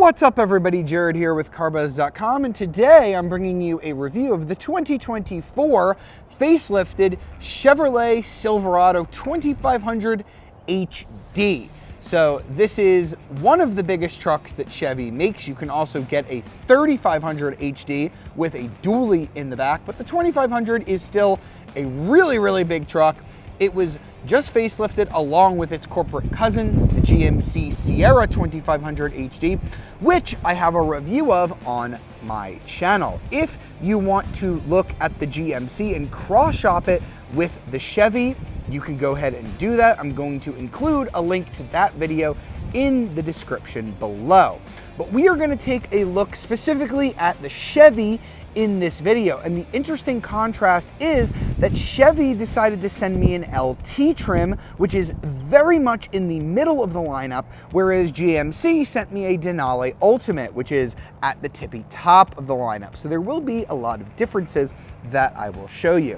What's up everybody, Jared here with carbuzz.com, and today I'm bringing you a review of the 2024 facelifted Chevrolet Silverado 2500 HD. So this is one of the biggest trucks that Chevy makes. You can also get a 3500 HD with a dually in the back, but the 2500 is still a really big truck. It was just facelifted along with its corporate cousin, the GMC Sierra 2500 HD, which I have a review of on my channel. If you want to look at the GMC and cross-shop it with the Chevy, you can go ahead and do that. I'm going to include a link to that video in the description below. But we are going to take a look specifically at the Chevy in this video, and the interesting contrast is that Chevy decided to send me an LT trim, which is very much in the middle of the lineup, whereas GMC sent me a Denali Ultimate, which is at the tippy top of the lineup. So there will be a lot of differences that I will show you.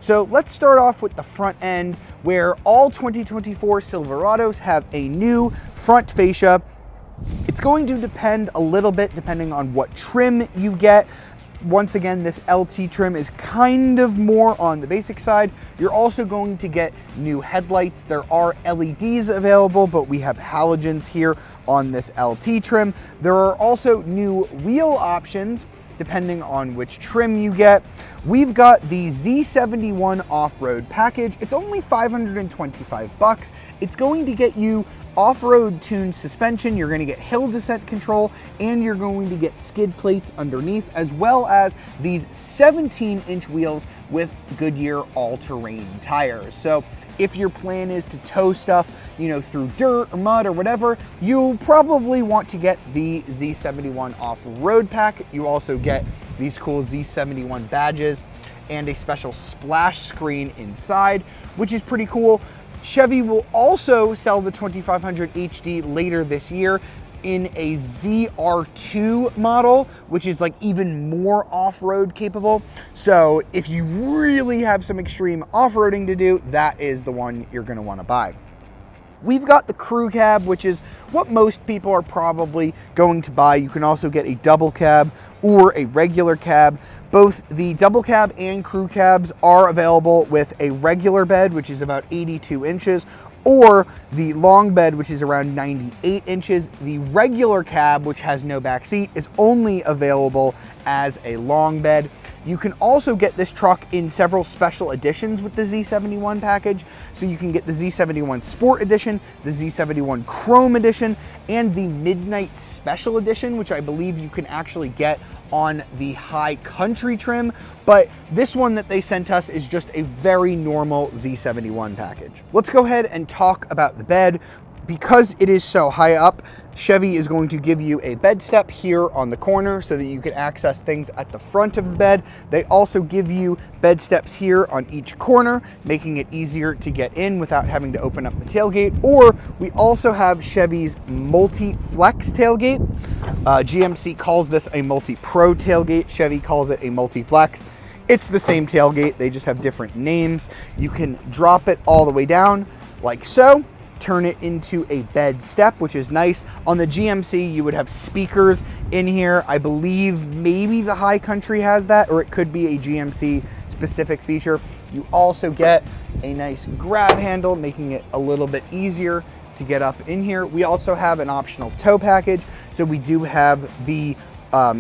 So let's start off with the front end, where all 2024 Silverados have a new front fascia. It's going to depend a little bit depending on what trim you get. Once again, this LT trim is kind of more on the basic side. You're also going to get new headlights. There are LEDs available, but we have halogens here on this LT trim. There are also new wheel options depending on which trim you get. We've got the Z71 off-road package. It's only 525 bucks. It's going to get you off-road tuned suspension, you're going to get hill descent control, and you're going to get skid plates underneath, as well as these 17-inch wheels with Goodyear all-terrain tires. So if your plan is to tow stuff, through dirt or mud or whatever, you'll probably want to get the Z71 off-road pack. You also get these cool Z71 badges and a special splash screen inside, which is pretty cool. Chevy will also sell the 2500 HD later this year in a ZR2 model, which is like even more off-road capable. So if you really have some extreme off-roading to do, that is the one you're gonna wanna buy. We've got the crew cab, which is what most people are probably going to buy. You can also get a double cab or a regular cab. Both the double cab and crew cabs are available with a regular bed, which is about 82 inches, or the long bed, which is around 98 inches. The regular cab, which has no back seat, is only available as a long bed. You can also get this truck in several special editions with the Z71 package. So you can get the Z71 Sport Edition, the Z71 Chrome Edition, and the Midnight Special Edition, which I believe you can actually get on the High Country trim. But this one that they sent us is just a very normal Z71 package. Let's go ahead and talk about the bed. Because it is so high up, Chevy is going to give you a bed step here on the corner so that you can access things at the front of the bed. They also give you bed steps here on each corner, making it easier to get in without having to open up the tailgate. Or we also have Chevy's multi-flex tailgate. GMC calls this a multi-pro tailgate. Chevy calls it a multi-flex. It's the same tailgate, they just have different names. You can drop it all the way down like so. Turn it into a bed step, which is nice. On the GMC, you would have speakers in here. I believe maybe the High Country has that, or it could be a GMC specific feature. You also get a nice grab handle, making it a little bit easier to get up in here. We also have an optional tow package. So we do have the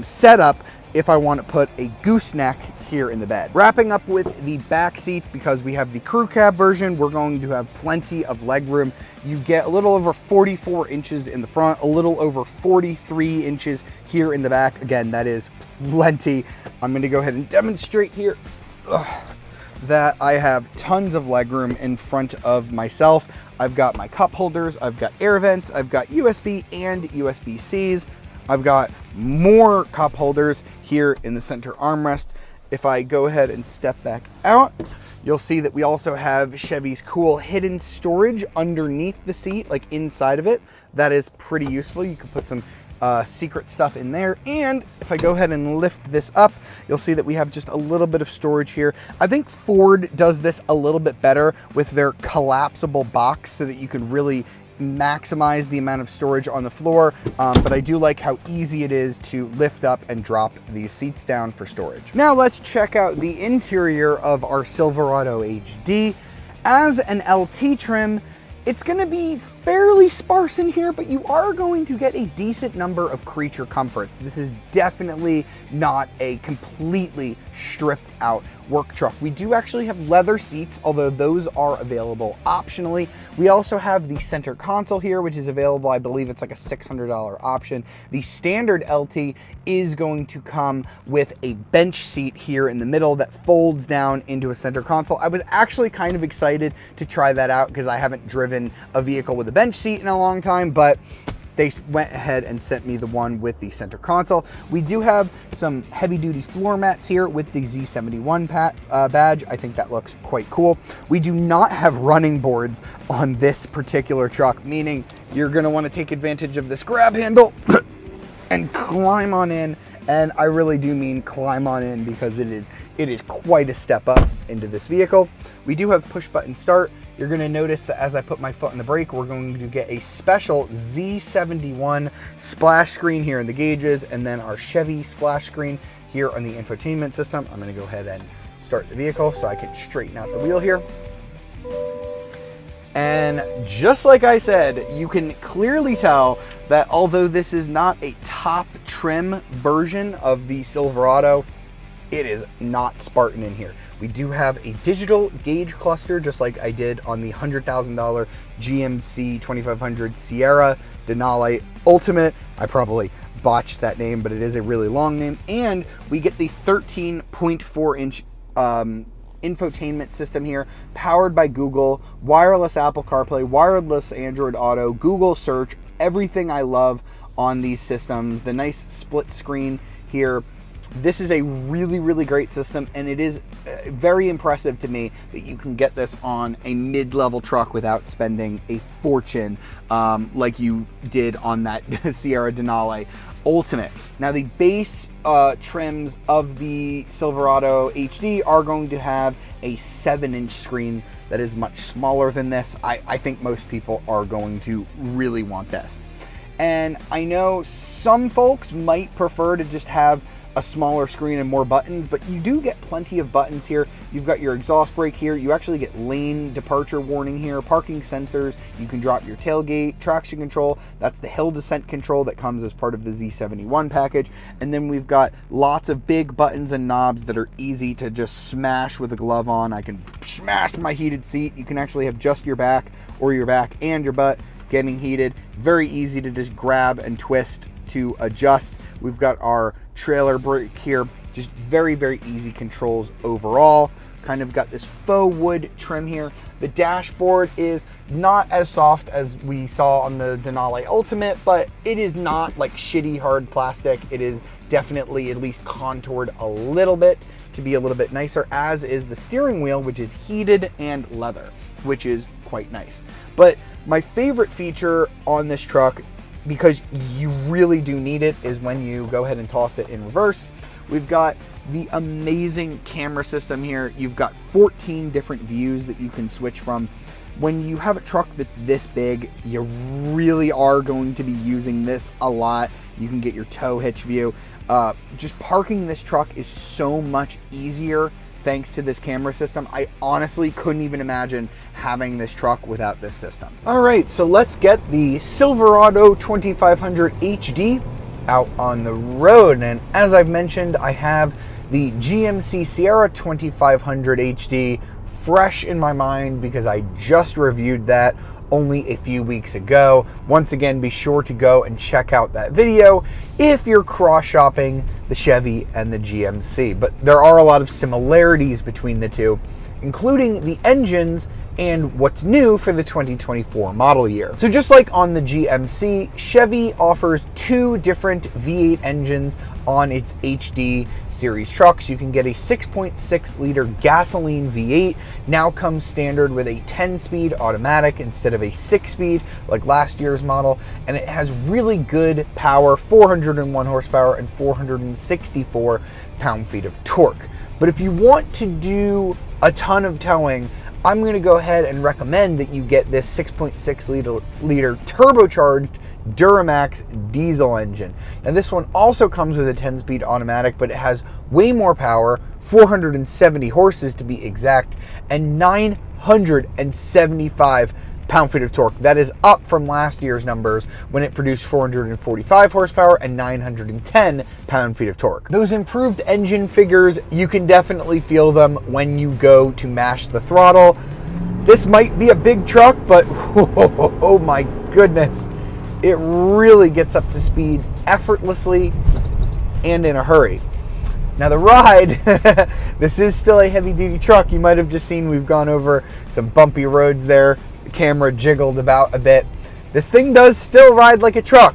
setup if I want to put a gooseneck here in the bed. Wrapping up with the back seats, because we have the crew cab version, we're going to have plenty of leg room. You get a little over 44 inches in the front, a little over 43 inches here in the back. Again, that is plenty. I'm going to go ahead and demonstrate here that I have tons of leg room in front of myself. I've got my cup holders, I've got air vents, I've got USB and USB-Cs. I've got more cup holders here in the center armrest. If I go ahead and step back out, you'll see that we also have Chevy's cool hidden storage underneath the seat, like inside of it. That is pretty useful. You can put some secret stuff in there. And if I go ahead and lift this up, you'll see that we have just a little bit of storage here. I think Ford does this a little bit better with their collapsible box so that you can really maximize the amount of storage on the floor, but I do like how easy it is to lift up and drop these seats down for storage. Now let's check out the interior of our Silverado HD. As an LT trim, it's going to be fairly sparse in here, but you are going to get a decent number of creature comforts. This is definitely not a completely stripped out work truck. We do actually have leather seats, although those are available optionally. We also have the center console here, which is available. I believe it's like a $600 option. The standard LT is going to come with a bench seat here in the middle that folds down into a center console. I was actually kind of excited to try that out because I haven't driven a vehicle with a bench seat in a long time, but they went ahead and sent me the one with the center console. We do have some heavy duty floor mats here with the Z71 badge. I think that looks quite cool. We do not have running boards on this particular truck, meaning you're gonna wanna take advantage of this grab handle and climb on in. And I really do mean climb on in because it is quite a step up into this vehicle. We do have push button start. You're going to notice that as I put my foot on the brake, we're going to get a special Z71 splash screen here in the gauges, and then our Chevy splash screen here on the infotainment system. I'm going to go ahead and start the vehicle so I can straighten out the wheel here. And just like I said, you can clearly tell that although this is not a top trim version of the Silverado, it is not Spartan in here. We do have a digital gauge cluster, just like I did on the $100,000 GMC 2500 Sierra Denali Ultimate. I probably botched that name, but it is a really long name. And we get the 13.4-inch infotainment system here, powered by Google, wireless Apple CarPlay, wireless Android Auto, Google Search, everything I love on these systems. The nice split screen here. This is a really, really great system, and it is very impressive to me that you can get this on a mid-level truck without spending a fortune like you did on that Sierra Denali Ultimate. Now, the base trims of the Silverado HD are going to have a 7-inch screen that is much smaller than this. I think most people are going to really want this. And I know some folks might prefer to just have a smaller screen and more buttons, but you do get plenty of buttons here. You've got your exhaust brake here. You actually get lane departure warning here, parking sensors. You can drop your tailgate, traction control. That's the hill descent control that comes as part of the Z71 package. And then we've got lots of big buttons and knobs that are easy to just smash with a glove on. I can smash my heated seat. You can actually have just your back or your back and your butt getting heated. Very easy to just grab and twist to adjust. We've got our trailer brake here, just very, very easy controls overall. Kind of got this faux wood trim here. The dashboard is not as soft as we saw on the Denali Ultimate, but it is not like shitty hard plastic. It is definitely at least contoured a little bit to be a little bit nicer, as is the steering wheel, which is heated and leather, which is quite nice. But my favorite feature on this truck, because you really do need it, is when you go ahead and toss it in reverse. We've got the amazing camera system here. You've got 14 different views that you can switch from. When you have a truck that's this big, you really are going to be using this a lot. You can get your tow hitch view. Just parking this truck is so much easier thanks to this camera system. I honestly couldn't even imagine having this truck without this system. All right, so let's get the Silverado 2500 HD out on the road. And as I've mentioned, I have the GMC Sierra 2500 HD fresh in my mind because I just reviewed that only a few weeks ago. Once again, be sure to go and check out that video if you're cross-shopping the Chevy and the GMC. But there are a lot of similarities between the two, including the engines and what's new for the 2024 model year. So just like on the GMC, Chevy offers two different V8 engines on its HD series trucks. You can get a 6.6 liter gasoline V8, now comes standard with a 10-speed automatic instead of a 6-speed like last year's model, and it has really good power, 401 horsepower and 464 pound-feet of torque. But if you want to do a ton of towing, I'm going to go ahead and recommend that you get this 6.6 liter turbocharged Duramax diesel engine. Now this one also comes with a 10-speed automatic, but it has way more power, 470 horses to be exact, and 975 pound-feet of torque. That is up from last year's numbers when it produced 445 horsepower and 910 pound-feet of torque. Those improved engine figures, you can definitely feel them when you go to mash the throttle. This might be a big truck, but oh my goodness, it really gets up to speed effortlessly and in a hurry. Now the ride, this is still a heavy-duty truck. You might have just seen we've gone over some bumpy roads there. The camera jiggled about a bit. This thing does still ride like a truck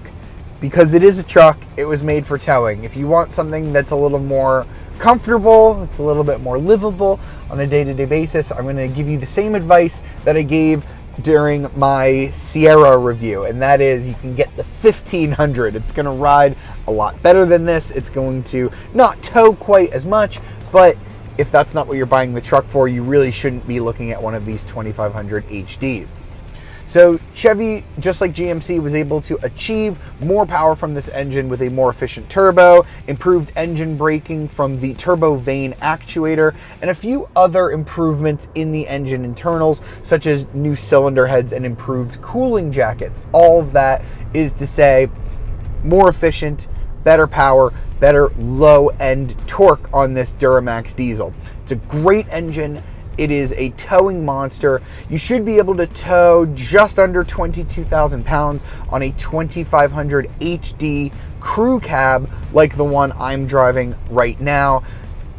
because it is a truck. It was made for towing. If you want something that's a little more comfortable, it's a little bit more livable on a day-to-day basis, I'm going to give you the same advice that I gave during my Sierra review, and that is you can get the 1500. It's going to ride a lot better than this. It's going to not tow quite as much, but if that's not what you're buying the truck for, you really shouldn't be looking at one of these 2500 HDs. So Chevy, just like GMC, was able to achieve more power from this engine with a more efficient turbo, improved engine braking from the turbo vane actuator, and a few other improvements in the engine internals, such as new cylinder heads and improved cooling jackets. All of that is to say more efficient, better power, better low-end torque on this Duramax diesel. It's a great engine. It is a towing monster. You should be able to tow just under 22,000 pounds on a 2500 HD crew cab like the one I'm driving right now.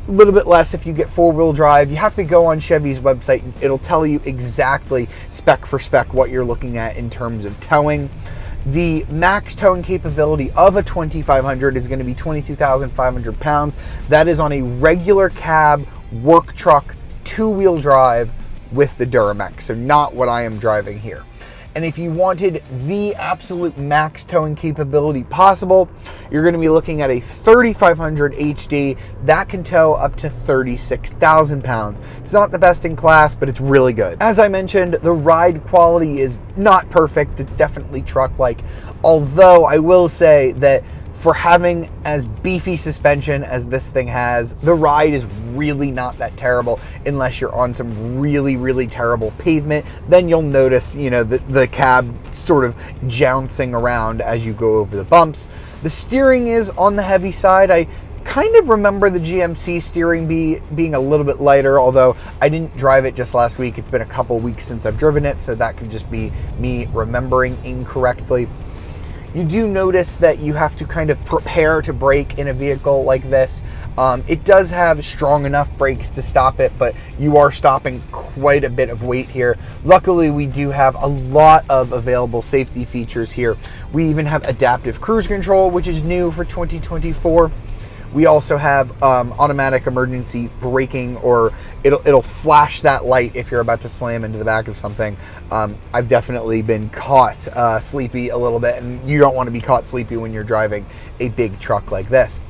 A little bit less if you get four-wheel drive. You have to go on Chevy's website. It'll tell you exactly spec for spec what you're looking at in terms of towing. The max towing capability of a 2500 is going to be 22,500 pounds. That is on a regular cab work truck, two-wheel drive with the Duramax, so not what I am driving here. And if you wanted the absolute max towing capability possible, you're going to be looking at a 3500 HD that can tow up to 36,000 pounds. It's not the best in class, but it's really good. As I mentioned, the ride quality is not perfect. It's definitely truck-like, although I will say that for having as beefy suspension as this thing has, the ride is really not that terrible unless you're on some really, really terrible pavement. Then you'll notice, you know, the cab sort of jouncing around as you go over the bumps. The steering is on the heavy side. I kind of remember the GMC steering being a little bit lighter, although I didn't drive it just last week. It's been a couple weeks since I've driven it, so that could just be me remembering incorrectly. You do notice that you have to kind of prepare to brake in a vehicle like this. It does have strong enough brakes to stop it, but you are stopping quite a bit of weight here. Luckily, we do have a lot of available safety features here. We even have adaptive cruise control, which is new for 2024. We also have automatic emergency braking, or it'll flash that light if you're about to slam into the back of something. I've definitely been caught sleepy a little bit, and you don't want to be caught sleepy when you're driving a big truck like this.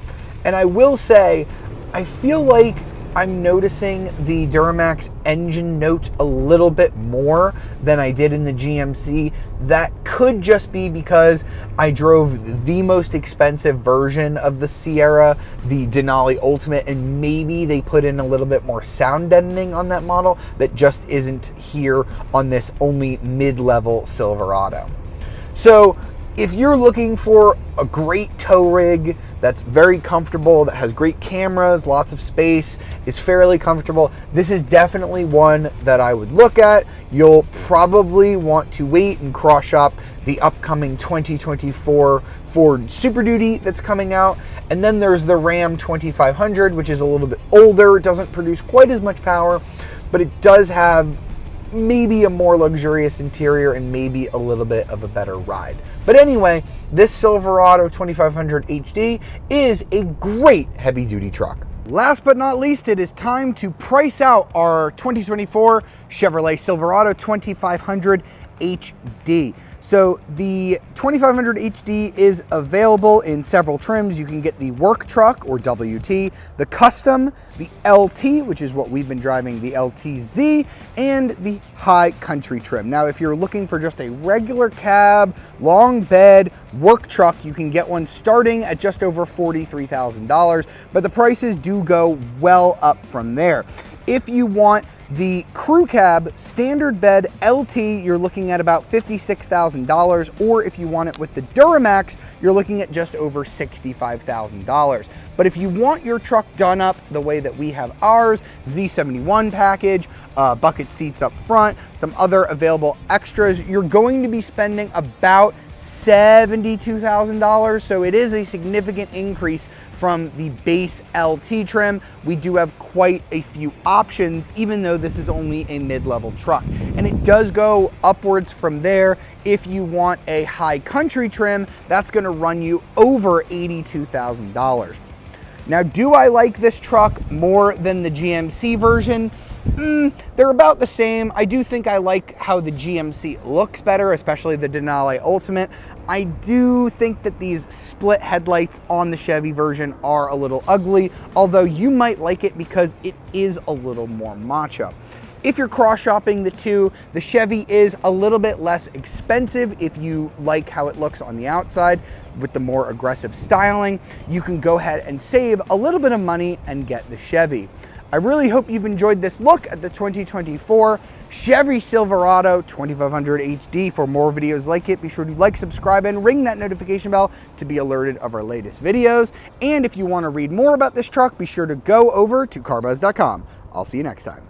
And I will say, I feel like I'm noticing the Duramax engine note a little bit more than I did in the GMC. That could just be because I drove the most expensive version of the Sierra, the Denali Ultimate, and maybe they put in a little bit more sound deadening on that model that just isn't here on this only mid-level Silverado. So if you're looking for a great tow rig that's very comfortable, that has great cameras, lots of space, is fairly comfortable, this is definitely one that I would look at. You'll probably want to wait and cross shop the upcoming 2024 Ford Super Duty that's coming out. And then there's the Ram 2500, which is a little bit older. It doesn't produce quite as much power, but it does have maybe a more luxurious interior and maybe a little bit of a better ride. But anyway, this Silverado 2500 HD is a great heavy-duty truck. Last but not least, it is time to price out our 2024 Chevrolet Silverado 2500 HD. So the 2500 HD is available in several trims. You can get the work truck or WT, the custom, the LT, which is what we've been driving, the LTZ, and the high country trim. Now, if you're looking for just a regular cab, long bed, work truck, you can get one starting at just over $43,000, but the prices do go well up from there. If you want the crew cab standard bed LT, you're looking at about $56,000, or if you want it with the Duramax, you're looking at just over $65,000. But if you want your truck done up the way that we have ours, Z71 package, bucket seats up front, some other available extras, you're going to be spending about $72,000. So it is a significant increase from the base LT trim. We do have quite a few options, even though this is only a mid-level truck. And it does go upwards from there. If you want a high country trim, that's gonna run you over $82,000. Now, do I like this truck more than the GMC version? They're about the same. I do think I like how the GMC looks better, especially the Denali Ultimate. I do think that these split headlights on the Chevy version are a little ugly, although you might like it because it is a little more macho. If you're cross-shopping the two, the Chevy is a little bit less expensive if you like how it looks on the outside with the more aggressive styling. You can go ahead and save a little bit of money and get the Chevy. I really hope you've enjoyed this look at the 2024 Chevy Silverado 2500 HD. For more videos like it, be sure to like, subscribe, and ring that notification bell to be alerted of our latest videos. And if you want to read more about this truck, be sure to go over to carbuzz.com. I'll see you next time.